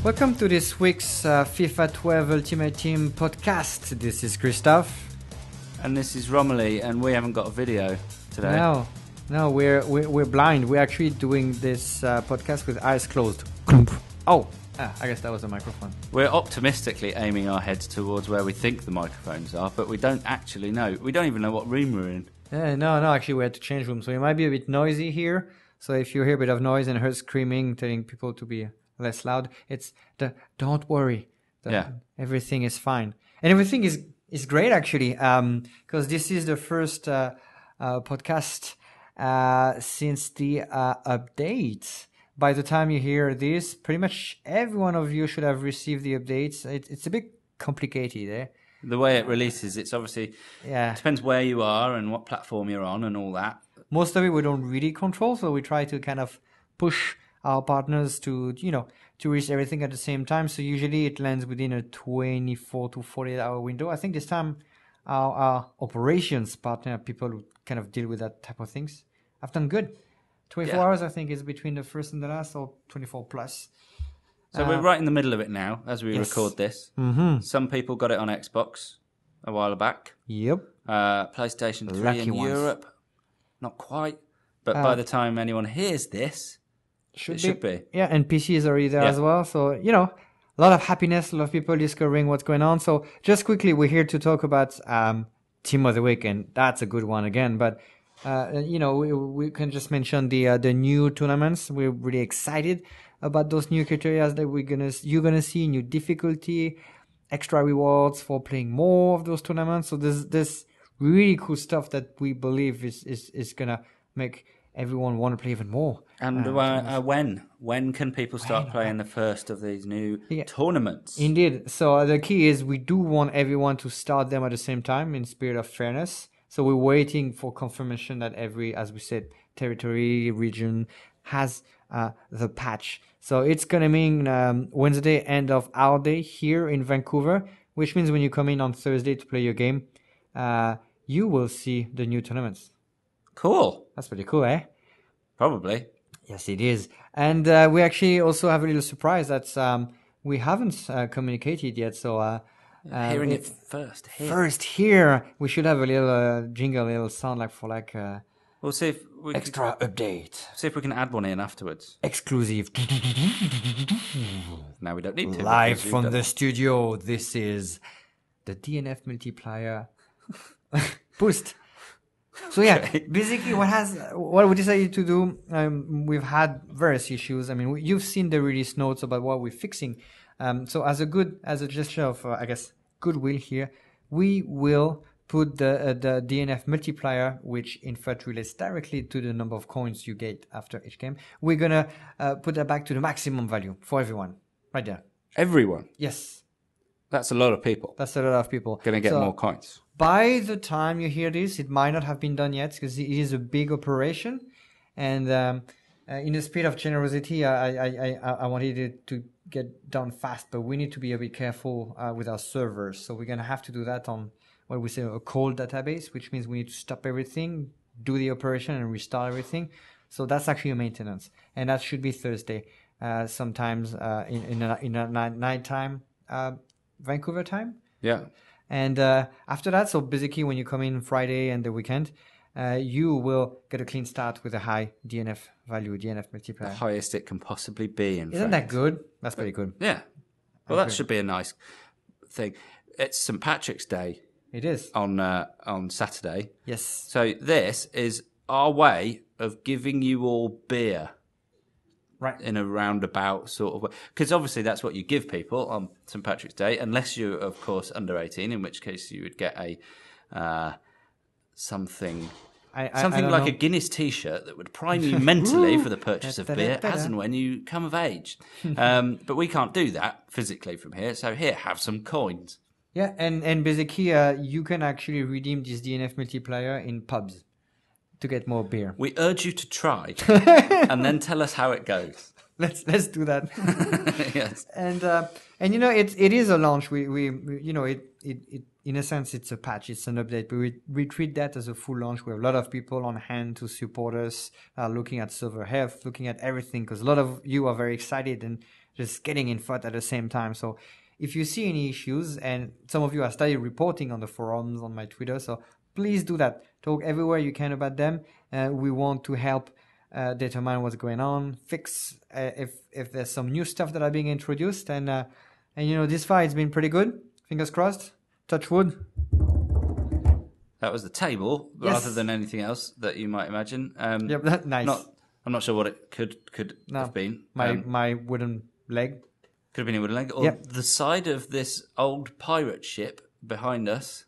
Welcome to this week's FIFA 12 Ultimate Team podcast. This is Christophe. And this is Romilly, and we haven't got a video today. No, we're blind. We're actually doing this podcast with eyes closed. Oh, I guess that was a microphone. We're optimistically aiming our heads towards where we think the microphones are, but we don't actually know. We don't even know what room we're in. No, actually we had to change rooms, so it might be a bit noisy here. So if you hear a bit of noise and her screaming, telling people to be less loud, don't worry. Everything is fine. And everything is great, actually, because this is the first podcast since the update. By the time you hear this, pretty much every one of you should have received the updates. It's a bit complicated, eh? The way it releases, it's obviously... Yeah. It depends where you are and what platform you're on and all that. Most of it we don't really control, so we try to kind of push our partners to reach everything at the same time. So usually it lands within a 24 to 48 hour window. I think this time our operations partner, people who kind of deal with that type of things, have done good. 24 hours, I think, is between the first and the last, or 24 plus. So we're right in the middle of it now as we record this. Mm-hmm. Some people got it on Xbox a while back. Yep. PlayStation 3 Lucky in ones. Europe. Not quite. But by the time anyone hears this, it should be. Yeah, and PC is already there as well. So, a lot of happiness, a lot of people discovering what's going on. So just quickly, we're here to talk about Team of the Week, and that's a good one again. But, we can just mention the new tournaments. We're really excited about those new criteria that you're gonna see, new difficulty, extra rewards for playing more of those tournaments. So there's really cool stuff that we believe is gonna make everyone want to play even more. And when can people start playing the first of these new tournaments? Indeed. So the key is we do want everyone to start them at the same time in spirit of fairness. So we're waiting for confirmation that every, as we said, territory, region has the patch. So it's going to mean Wednesday, end of our day here in Vancouver, which means when you come in on Thursday to play your game, you will see the new tournaments. Cool. That's pretty cool, eh? Probably. Yes, it is. And we actually also have a little surprise that we haven't communicated yet. So hearing it first here. First here, we should have a little jingle, a little sound We'll see if we extra update. See if we can add one in afterwards. Exclusive. Now we don't need to. Live from the studio. This is the DNF multiplier boost. So basically what we decided to do, we've had various issues. I mean, you've seen the release notes about what we're fixing. So as a gesture of, goodwill here, we will put the DNF multiplier, which in fact relates directly to the number of coins you get after each game. We're going to put that back to the maximum value for everyone. Right there. Everyone? Yes. That's a lot of people. That's a lot of people. Going to get more coins. By the time you hear this, it might not have been done yet because it is a big operation. And in the spirit of generosity, I wanted it to get done fast, but we need to be a bit careful with our servers. So we're going to have to do that on what we say a cold database, which means we need to stop everything, do the operation, and restart everything. So that's actually a maintenance. And that should be Thursday, sometimes in a nighttime Vancouver time. Yeah. And after that, so basically when you come in Friday and the weekend, you will get a clean start with a high DNF value, DNF multiplier. The highest it can possibly be, in Isn't fact. that good? That's pretty good. Yeah. Well, that should be a nice thing. It's St. Patrick's Day. It is. On Saturday. Yes. So this is our way of giving you all beer. Right. In a roundabout sort of way. Because obviously that's what you give people on St. Patrick's Day, unless you're, of course, under 18, in which case you would get a something like a Guinness T-shirt that would prime you mentally for the purchase of beer as and when you come of age. But we can't do that physically from here. So here, have some coins. Yeah, and basically you can actually redeem this DNF multiplier in pubs to get more beer. We urge you to try and then tell us how it goes. let's do that. Yes. And it is a launch. We it in a sense it's a patch, it's an update, but we treat that as a full launch. We have a lot of people on hand to support us, looking at server health, looking at everything, because a lot of you are very excited and just getting in FUT at the same time. So if you see any issues, and some of you have started reporting on the forums, on my Twitter, so please do that. Talk everywhere you can about them. We want to help determine what's going on, fix if there's some new stuff that are being introduced, and this fight has been pretty good. Fingers crossed. Touch wood. That was the table, rather than anything else that you might imagine. Yep, nice. I'm not sure what it could have been. My wooden leg. Could have been a wooden leg. Or the side of this old pirate ship behind us.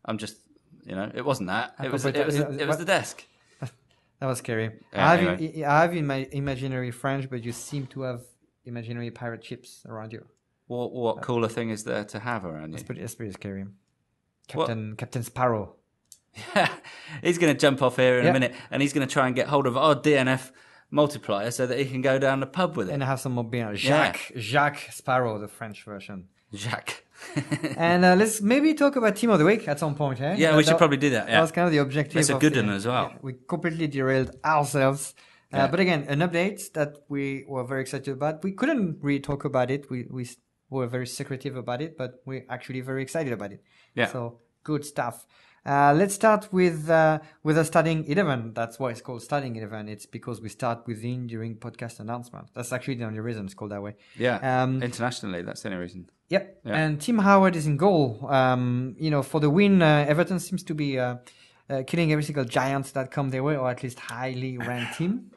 I'm just, it wasn't that. It was the desk. That was scary. Anyway. I have in my imaginary French, but you seem to have imaginary pirate ships around you. What cooler thing is there to have around you? That's pretty scary. Captain Sparrow. Yeah, he's going to jump off here in a minute, and he's going to try and get hold of our DNF multiplier so that he can go down the pub with it. And have some more beer. Jacques Sparrow, the French version. Jacques. And let's maybe talk about Team of the Week at some point, eh? Yeah, we should probably do that. Yeah. That was kind of the objective. That's a good one as well. We completely derailed ourselves. But again, an update that we were very excited about. We couldn't really talk about it. We were very secretive about it, but we're actually very excited about it. Yeah. So good stuff. Let's start with a starting 11. That's why it's called starting 11. It's because we start within during podcast announcement. That's actually the only reason it's called that way. Yeah. Internationally, that's the only reason. Yep. Yeah. And Tim Howard is in goal. For the win, Everton seems to be killing every single giant that come their way, or at least highly ranked team,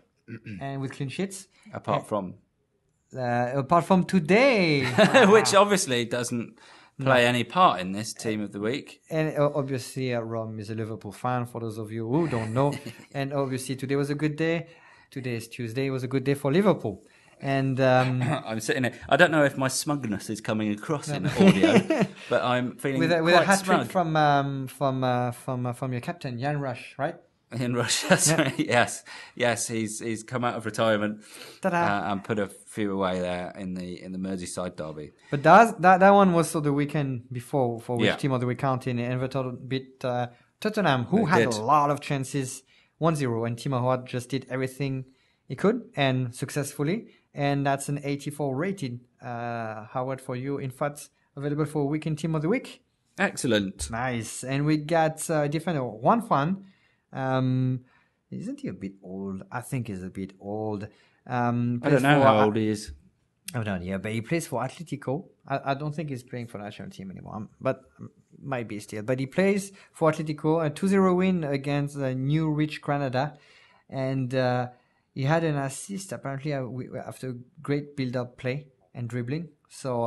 and with clean sheets. Apart from today, which obviously doesn't play any part in this team of the week. And obviously, Rom is a Liverpool fan, for those of you who don't know. And obviously, today was a good day. Today is Tuesday. It was a good day for Liverpool. And I'm sitting here. I don't know if my smugness is coming across in audio, but I'm feeling with quite a hat smug. trick from your captain, Jan Rush, right? In Russia, yes, he's come out of retirement and put a few away there in the Merseyside derby. But that one was the weekend before, for which Team of the Week counting. Everton beat Tottenham, who had a lot of chances, 1-0, and Timo Howard just did everything he could and successfully, and that's an 84 rated Howard for you in FUT, available for Weekend Team of the Week. Excellent, nice, and we got defender Juan Fan. Isn't he a bit old? I think he's a bit old. I don't know how old he is. I don't know, yeah, but he plays for Atletico. I don't think he's playing for the national team anymore, but might be still. But he plays for Atletico, a 2-0 win against New Rich Granada, and he had an assist apparently after great build-up play and dribbling. So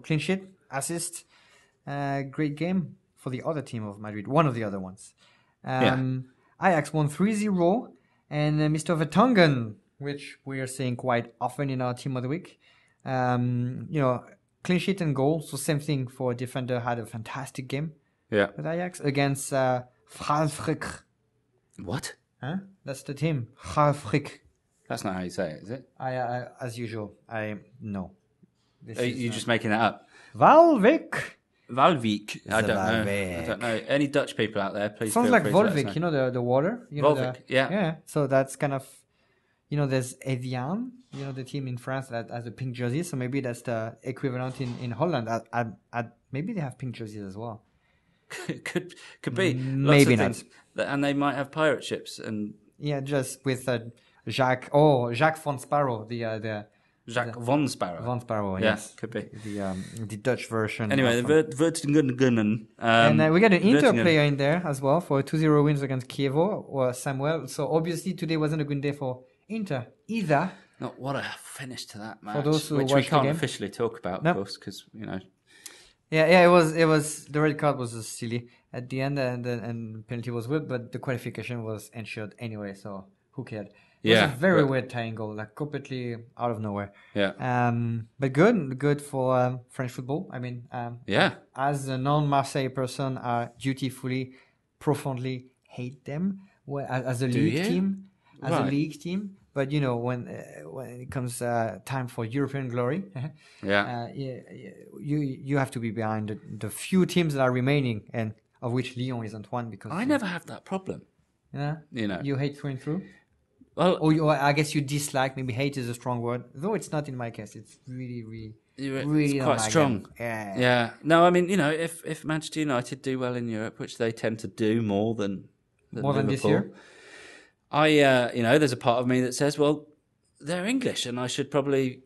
clean sheet, assist, great game for the other team of Madrid, one of the other ones. Ajax won 3-0, and Mr. Vertonghen, which we are seeing quite often in our Team of the Week, clean sheet and goal. So same thing for a defender, had a fantastic game with Ajax against Fralfrik. What? Huh? That's the team, Fralfrik. That's not how you say it, is it? I as usual, no. Are you just making that up? Valvik. I don't know. Any Dutch people out there, please. Sounds like Volvic, the water. Volvic, yeah. So that's kind of, there's Evian, the team in France that has a pink jersey. So maybe that's the equivalent in Holland. Maybe they have pink jerseys as well. could be. Maybe not. And they might have pirate ships and. Yeah, just with Jacques von Sparrow, Jacques von Sparrow. Von Sparrow, yes. Could be. The Dutch version. Anyway, the Vertonghen. And we got an Inter player in there as well for a 2-0 wins against Chievo or Samuel. So obviously today wasn't a good day for Inter either. Not what a finish to that match. For those who which we can't officially talk about, of course, because, Yeah, it was the red card was just silly at the end, and penalty was good, but the qualification was ensured anyway, so who cared? It was a very weird tying goal, like completely out of nowhere. Yeah. But good for French football. I mean, as a non-Marseille person, I dutifully, profoundly hate them. As a league team, But when it comes time for European glory, you have to be behind the few teams that are remaining, and of which Lyon isn't one because I never have that problem. Yeah, you hate going through. Well, or I guess you dislike. Maybe hate is a strong word, though it's not in my case. It's really it's quite strong. Yeah. No, I mean, if Manchester United do well in Europe, which they tend to do more than this year, there's a part of me that says, well, they're English, and I should probably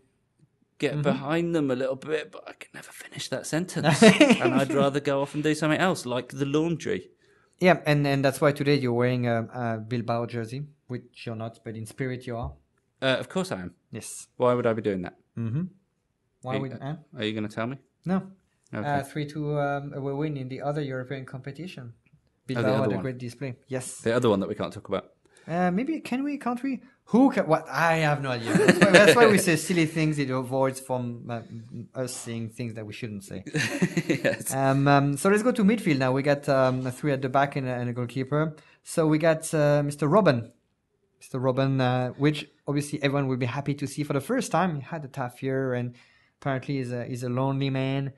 get behind them a little bit, but I can never finish that sentence, and I'd rather go off and do something else, like the laundry. Yeah, and that's why today you're wearing a Bilbao jersey, which you're not, but in spirit you are. Of course I am. Yes. Why would I be doing that? Mm-hmm. Are you going to tell me? No. Okay. 3-2 away win in the other European competition. Bilbao had a great display. Yes. The other one that we can't talk about. Maybe can't we? Who can? What? I have no idea. That's why we say silly things. It avoids from us saying things that we shouldn't say. Yes. So let's go to midfield now. We got 3 at the back and a goalkeeper. So we got Mr. Robben. Mr. Robben, which obviously everyone will be happy to see for the first time. He had a tough year and apparently is a lonely man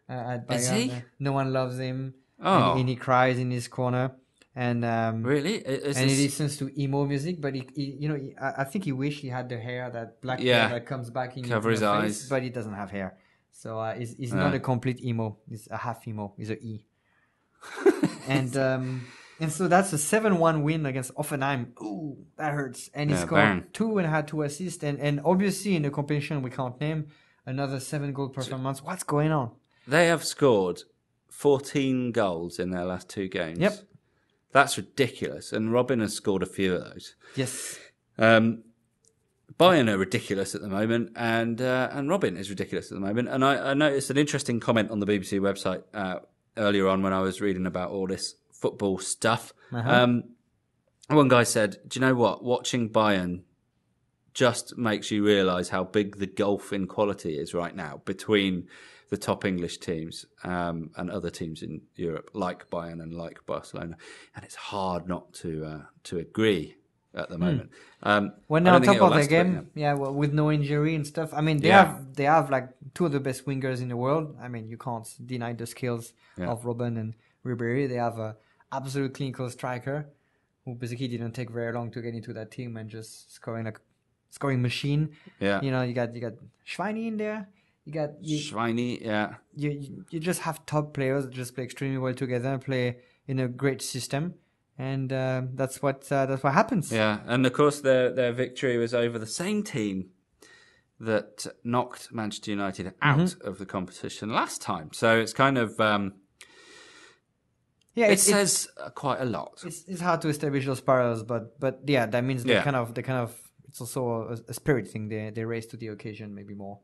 at Bayern. Is he? No one loves him. Oh. And he cries in his corner. And really, he listens to emo music, but I think he wished he had the hair, that black hair that comes back in cover his eyes, face, but he doesn't have hair, so he's not a complete emo. He's a half emo. He's a E. and so that's a 7-1 win against Offenheim. Ooh, that hurts. And he scored 2 and had 2 assists, and obviously in the competition we can't name another 7-goal performance. What's going on? They have scored 14 goals in their last 2 games. Yep. That's ridiculous, and Robin has scored a few of those. Yes. Bayern are ridiculous at the moment, and Robin is ridiculous at the moment. And I noticed an interesting comment on the BBC website earlier on when I was reading about all this football stuff. One guy said, "Do you know what? Watching Bayern just makes you realise how big the gulf in quality is right now between the top English teams and other teams in Europe, like Bayern and like Barcelona, and it's hard not to agree at the moment." When they're on top of their game, with no injury and stuff. I mean, they have like 2 of the best wingers in the world. I mean, you can't deny the skills of Robben and Ribéry. They have a absolute clinical striker who basically didn't take very long to get into that team and just scoring machine. Yeah, you got Schweini in there. Schweini, yeah. You just have top players that just play extremely well together and play in a great system, and that's what happens. Yeah, and of course their victory was over the same team that knocked Manchester United out of the competition last time. So it's kind of it says quite a lot. It's hard to establish those parallels, but yeah, that means they kind of it's also a spirit thing. They raise to the occasion maybe more.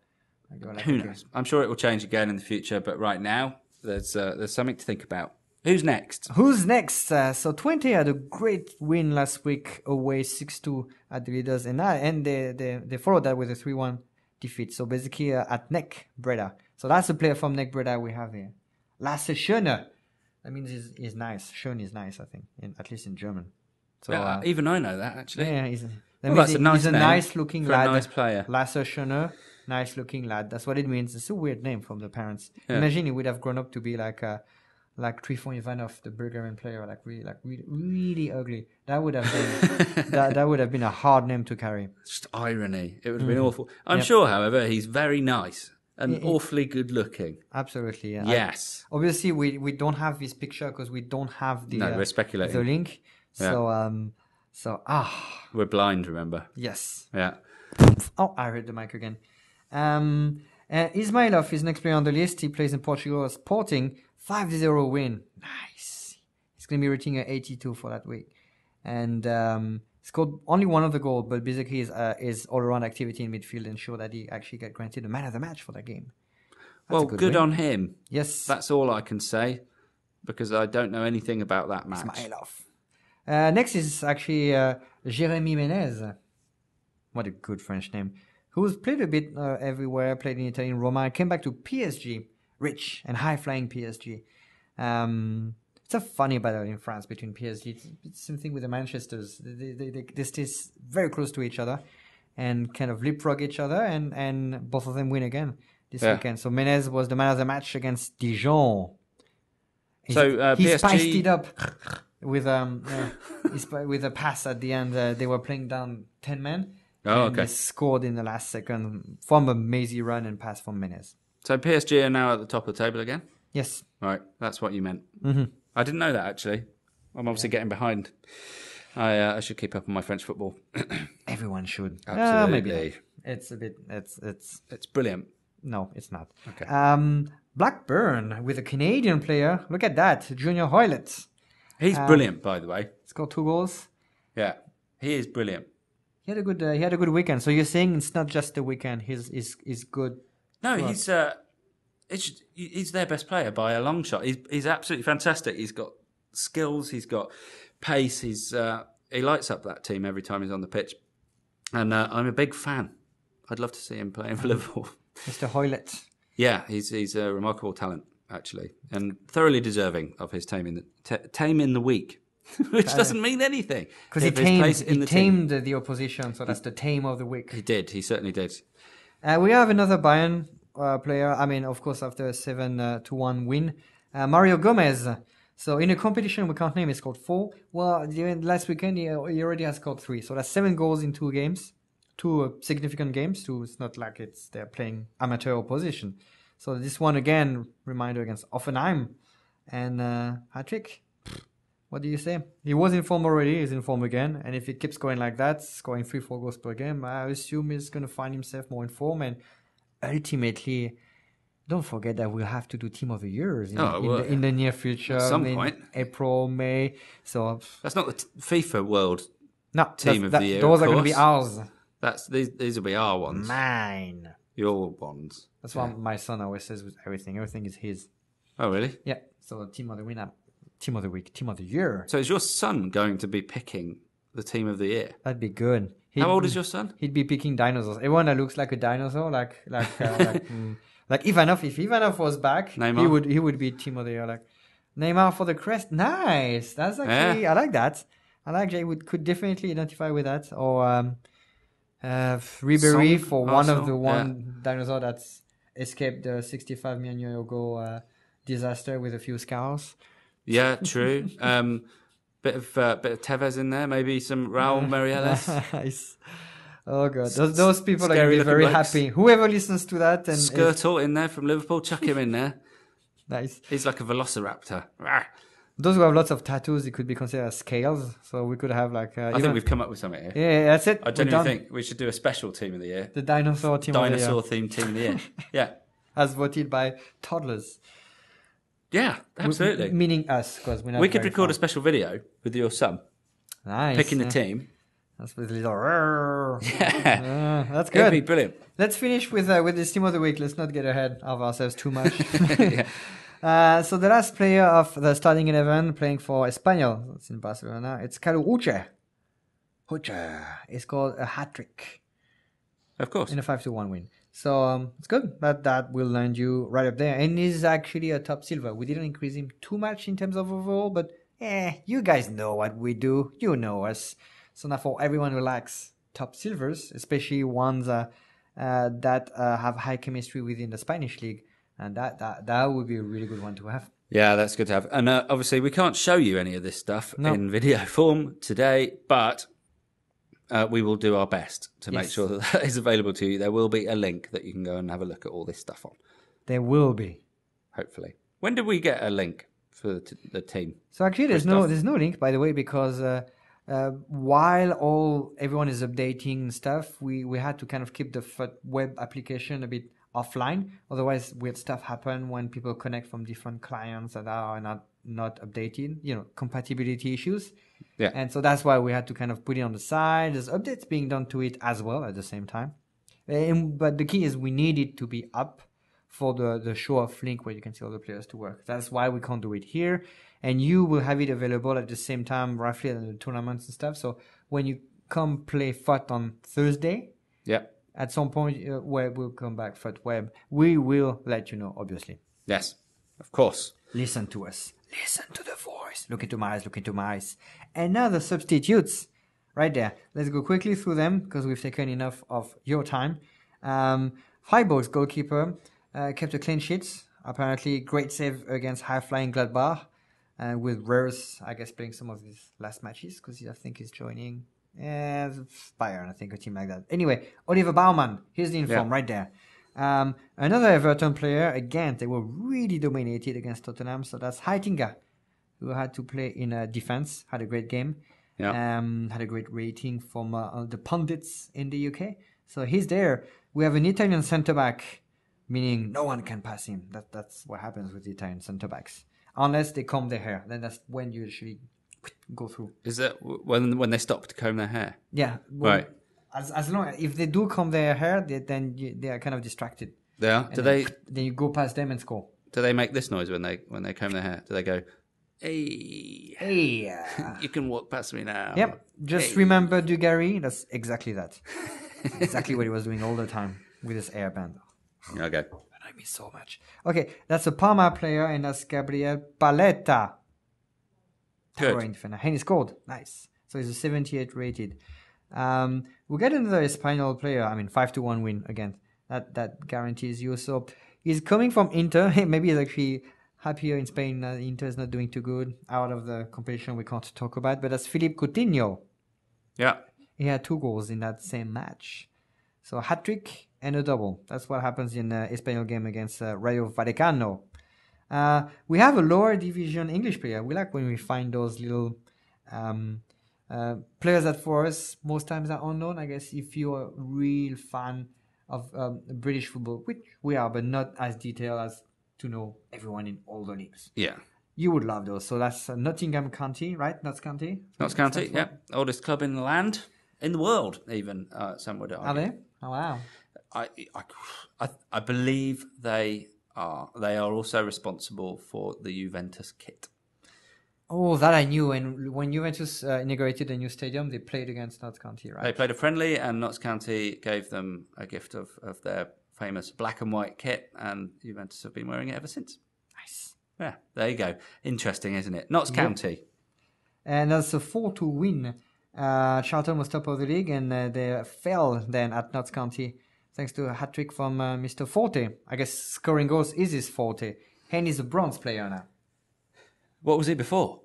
Who knows? I'm sure it will change again in the future, but right now there's something to think about. Who's next? So Twente had a great win last week away 6-2 at the leaders, and they followed that with a 3-1 defeat. So basically at NEC Breda. So that's a player from NEC Breda we have here. Lasse Schöne. That means he's nice. Schön is nice, I think, at least in German. So even I know that actually. Yeah, that's a nice he's a name nice looking lad. A nice player. Lasse Schöne. Nice looking lad. That's what it means. It's a weird name from the parents. Yeah. Imagine he would have grown up to be like Trifon Ivanov, the Bulgarian player, really ugly. That would have been that would have been a hard name to carry. Just irony. It would have been awful. I'm sure, however, he's very nice and awfully good looking. Absolutely. Yeah. Yes. Obviously, we don't have his picture because we don't have we're speculating. the link. Yeah. So we're blind. Remember. Yes. Yeah. Oh, I heard the mic again. Ismailov is next player on the list. He plays in Portugal Sporting. 5-0 win. Nice. He's going to be rating at 82 for that week. And scored only one of the goals, but basically his all-around activity in midfield ensured that he actually got granted a man of the match for that game. That's good win. on him. Yes. That's all I can say because I don't know anything about that match. Ismailov. Next is actually Jérémy Menez. What a good French name. Who's played a bit everywhere, played in Italy, in Roma, came back to PSG, rich and high-flying PSG. It's a funny battle in France between PSG. It's something with the Manchesters. They stay very close to each other and kind of leapfrog each other, and both of them win again this weekend. So Menez was the man of the match against Dijon. He PSG... spiced it up with with a pass at the end. They were playing down 10 men. They scored in the last second from a mazy run and pass from Menez. So PSG are now at the top of the table again? Yes. Right, that's what you meant. Mm-hmm. I didn't know that, actually. I'm obviously getting behind. I should keep up on my French football. Everyone should. Absolutely. Maybe not. It's a bit... It's brilliant. No, it's not. Okay. Blackburn with a Canadian player. Look at that. Junior Hoylett. He's brilliant, by the way. Scored 2 goals. Yeah, he is brilliant. He had a good weekend. So you're saying it's not just the weekend. He's good. No, he's their best player by a long shot. He's absolutely fantastic. He's got skills. He's got pace. He lights up that team every time he's on the pitch. And I'm a big fan. I'd love to see him playing for Liverpool. Mr. Hoylett. Yeah, he's a remarkable talent, actually, and thoroughly deserving of his tame in the week, which doesn't mean anything. Because he tamed the opposition, so that's the tame of the week. He did. He certainly did. We have another Bayern player. I mean, of course, after a 7-1 win, Mario Gomez. So in a competition we can't name, he scored 4. Well, last weekend he already has scored 3. So that's 7 goals in 2 games. 2 significant games. It's not like they're playing amateur opposition. So this one again, reminder against Offenheim, and hat-trick. What do you say? He was in form already. He's in form again, and if it keeps going like that, scoring 3-4 goals per game, I assume he's going to find himself more in form. And ultimately, don't forget that we'll have to do Team of the Years in the near future. At some point, April, May. So that's not the FIFA World Team of the Year. Those are going to be ours. These will be our ones. Mine. Your ones. That's what my son always says with everything. Everything is his. Oh, really? Yeah. So Team of the Winner, Team of the Week, Team of the Year. So is your son going to be picking the Team of the Year? That'd be good. How old is your son? He'd be picking dinosaurs. Everyone that looks like a dinosaur, like Ivanov. If Ivanov was back, Neymar. he would be Team of the Year. Like Neymar for the crest. Nice. That's actually I like that. I like Jay could definitely identify with that. Or Ribéry for one of the dinosaur that's escaped the 65 million year ago disaster with a few scars. Yeah, true. Bit of Tevez in there, maybe some Raul Meireles. Nice. Oh god, those people are going to be very happy. Whoever listens to that and Skirtle in there from Liverpool, chuck him in there. Nice. He's like a velociraptor. Those who have lots of tattoos, it could be considered as scales. So we could have like. I think we've come up with something here. Yeah, that's it. I genuinely think we should do a special Team of the Year. The dinosaur Team of the Year. Dinosaur themed Team of the Year. Yeah. As voted by toddlers. Yeah, absolutely. Meaning us, because we're not. We could record a special video with your son. Nice. Picking the team. That's with a little. Yeah. That's good. It'd be brilliant. Let's finish with this Team of the Week. Let's not get ahead of ourselves too much. Yeah. So the last player of the starting 11 playing for Espanyol, it's in Barcelona, it's Kalu Uche. It's called a hat-trick. Of course. In a 5-1 win. So it's good. That will land you right up there. And he's actually a top silver. We didn't increase him too much in terms of overall, but you guys know what we do. You know us. So now for everyone who likes top silvers, especially ones that have high chemistry within the Spanish league, and that would be a really good one to have. Yeah, that's good to have. And obviously we can't show you any of this stuff in video form today, but we will do our best to make sure that is available to you. There will be a link that you can go and have a look at all this stuff on. There will be. Hopefully. When did we get a link for the team? So actually there's no link, by the way, because while everyone is updating stuff, we had to kind of keep the FUT Web application a bit offline. Otherwise, weird stuff happen when people connect from different clients that are not updated. Compatibility issues. Yeah. And so that's why we had to kind of put it on the side. There's updates being done to it as well at the same time. But the key is we need it to be up for the show-off link where you can see all the players to work. That's why we can't do it here. And you will have it available at the same time, roughly at the tournaments and stuff. So when you come play FUT on Thursday, at some point where we'll come back FUT Web, we will let you know, obviously. Yes, of course. Listen to us. Listen to the voice. Look into my eyes, look into my eyes. And now the substitutes. Right there. Let's go quickly through them because we've taken enough of your time. Freiburg's goalkeeper kept a clean sheet. Apparently, great save against high-flying Gladbach. With Rers, I guess, playing some of his last matches because I think he's joining Bayern, I think, a team like that. Anyway, Oliver Baumann, here's the inform right there. Another Everton player, again, they were really dominated against Tottenham. So that's Heitinga, who had to play in defense, had a great game. Yeah. Had a great rating from the pundits in the UK. So he's there. We have an Italian centre-back, meaning no one can pass him. That's what happens with the Italian centre-backs. Unless they comb their hair. Then that's when you usually go through. Is that when they stop to comb their hair? Yeah. Well, right. As long if they do comb their hair, they are kind of distracted. They are? Then you go past them and score. Do they make this noise when they comb their hair? Do they go... Hey, you can walk past me now. Yep. Just remember Dugarry. That's exactly that. Exactly what he was doing all the time with his airband. Okay. That annoyed me so much. Okay, that's a Parma player, and that's Gabriel Paletta. Good. And he scored. Nice. So he's a 78 rated. We get another Espanyol player. 5-1 win again. That guarantees you. So he's coming from Inter. Maybe he's actually happier in Spain. Inter is not doing too good. Out of the competition we can't talk about. But that's Philippe Coutinho. Yeah. He had 2 goals in that same match. So a hat-trick and a double. That's what happens in the Espanyol game against Rayo Vallecano. We have a lower division English player. We like when we find those little players that for us most times are unknown. I guess if you're a real fan of British football, which we are, but not as detailed as to know everyone in all the leagues. Yeah. You would love those. So that's Nottingham County, right? Notts County? Notts County, yeah. Oldest club in the land, in the world even, some would argue. Are they? Oh, wow. I believe they are. They are also responsible for the Juventus kit. Oh, that I knew. And when Juventus inaugurated a new stadium, they played against Notts County, right? They played a friendly, and Notts County gave them a gift of their famous black and white kit, and Juventus have been wearing it ever since. Nice. Yeah, there you go. Interesting, isn't it? Notts County. And that's a 4-2 win. Charlton was top of the league, and they fell then at Notts County thanks to a hat-trick from Mr. Forte. I guess scoring goals is his forte. And he's a bronze player now. What was he before?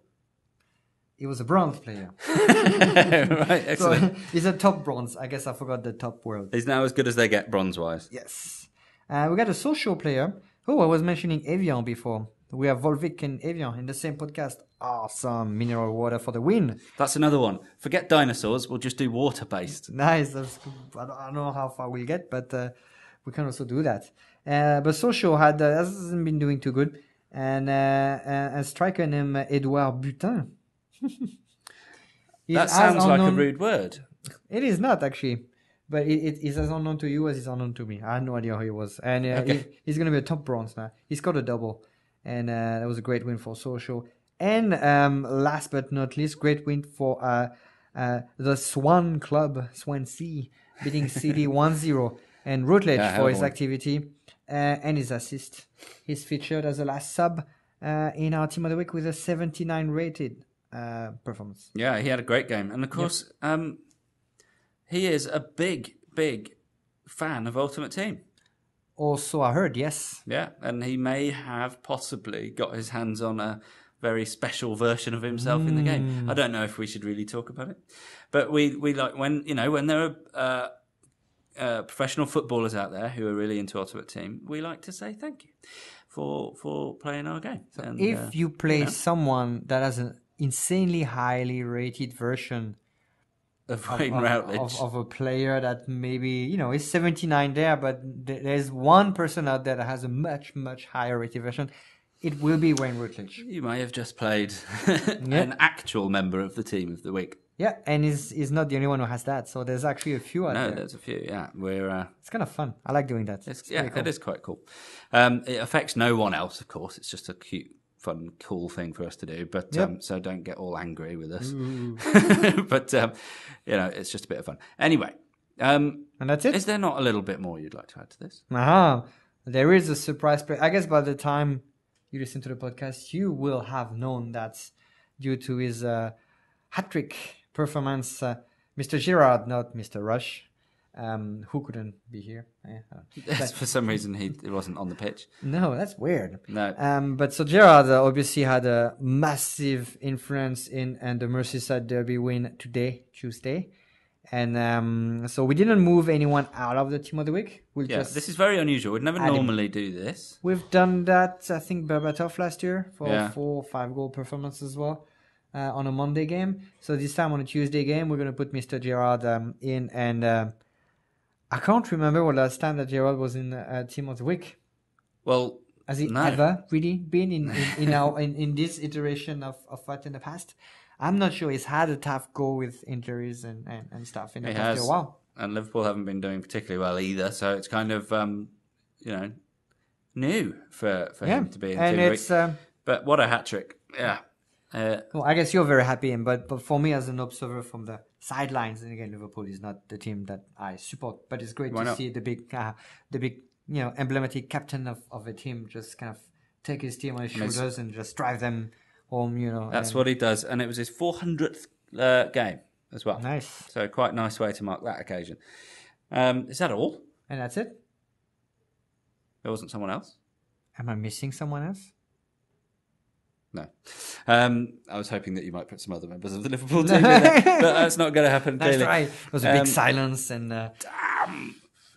He was a bronze player. Right, excellent. So he's a top bronze. I guess I forgot the top word. He's now as good as they get bronze-wise. Yes. We got a social player. Oh, I was mentioning Evian before. We have Volvic and Evian in the same podcast. Awesome. Mineral water for the win. That's another one. Forget dinosaurs. We'll just do water-based. Nice. I don't know how far we'll get, but we can also do that. But Sochaux hasn't been doing too good. And a striker named Edouard Butin. That sounds like a rude word. It is not, actually. But it's as unknown to you as it's unknown to me. I had no idea who he was. And he's going to be a top bronze now. He scored a double. And that was a great win for Sochaux. And last but not least, great win for the Swan Club, Swansea, beating City 1-0. And Routledge for his activity and his assist. He's featured as the last sub in our Team of the Week with a 79 rated performance. Yeah, he had a great game. And of course, he is a big, big fan of Ultimate Team. Also, I heard, yes. Yeah, and he may have possibly got his hands on a very special version of himself in the game. I don't know if we should really talk about it, but we like when there are professional footballers out there who are really into Ultimate Team, we like to say thank you for playing our game. So and, if you play someone that has an insanely highly rated version of Routledge, of a player that maybe is 79 there, but there's one person out there that has a much, much higher rated version, it will be Wayne Routledge. You may have just played an actual member of the Team of the Week. Yeah, and he's not the only one who has that. So there's actually a few out there. No, there's a few. Yeah, it's kind of fun. I like doing that. Cool. It is quite cool. It affects no one else, of course. It's just a cute, fun, cool thing for us to do. But so don't get all angry with us. But it's just a bit of fun. Anyway, and that's it. Is there not a little bit more you'd like to add to this? There is a surprise play. I guess by the time you listen to the podcast, you will have known that due to his hat-trick performance, Mr. Girard, not Mr. Rush, who couldn't be here. For some reason, he wasn't on the pitch. No, that's weird. No. But so Girard obviously had a massive influence in the Merseyside Derby win today, Tuesday. And so we didn't move anyone out of the team of the week. This is very unusual. We'd never normally do this. We've done that, I think, Berbatov last year for 4 or 5 goal performance as well on a Monday game. So this time on a Tuesday game, we're going to put Mr. Girard in. And I can't remember what last time that Girard was in team of the week. Well, has he ever really been in this iteration of FUT in the past? I'm not sure. He's had a tough go with injuries and stuff in the past while. And Liverpool haven't been doing particularly well either, so it's kind of new for him to be in team of the week. But what a hat trick! Yeah. Well, I guess you're very happy, but for me as an observer from the sidelines, and again, Liverpool is not the team that I support, but it's great to see the big emblematic captain of a team just kind of take his team on his shoulders and just drive them home. That's what he does, and it was his 400th game as well. Nice. So quite a nice way to mark that occasion. Is that all? And that's it? There wasn't someone else? Am I missing someone else? No. I was hoping that you might put some other members of the Liverpool team in there, but that's not going to happen. That's clearly. right. It was a big silence and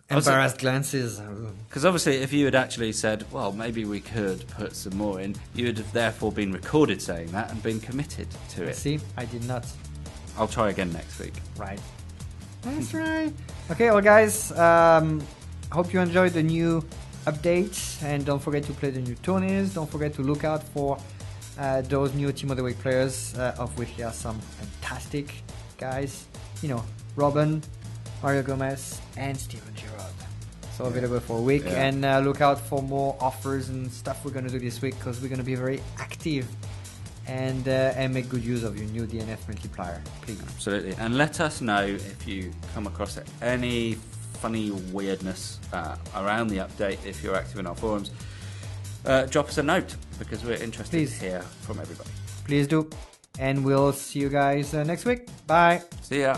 embarrassed glances. Because obviously, if you had actually said, well, maybe we could put some more in, you would have therefore been recorded saying that and been committed to it. See, I did not. I'll try again next week. Right. That's right. Okay, well, guys, hope you enjoyed the new update. And don't forget to play the new tourneys. Don't forget to look out for those new Team of the Week players, of which there are some fantastic guys. Robin, Mario Gomez, and Steven Gerrard. So available for a week. Yeah. And look out for more offers and stuff we're going to do this week, because we're going to be very active and make good use of your new DNF multiplier, please. Absolutely. And let us know if you come across any funny weirdness around the update. If you're active in our forums, drop us a note, because we're interested to hear from everybody. Please do. And we'll see you guys next week. Bye. See ya.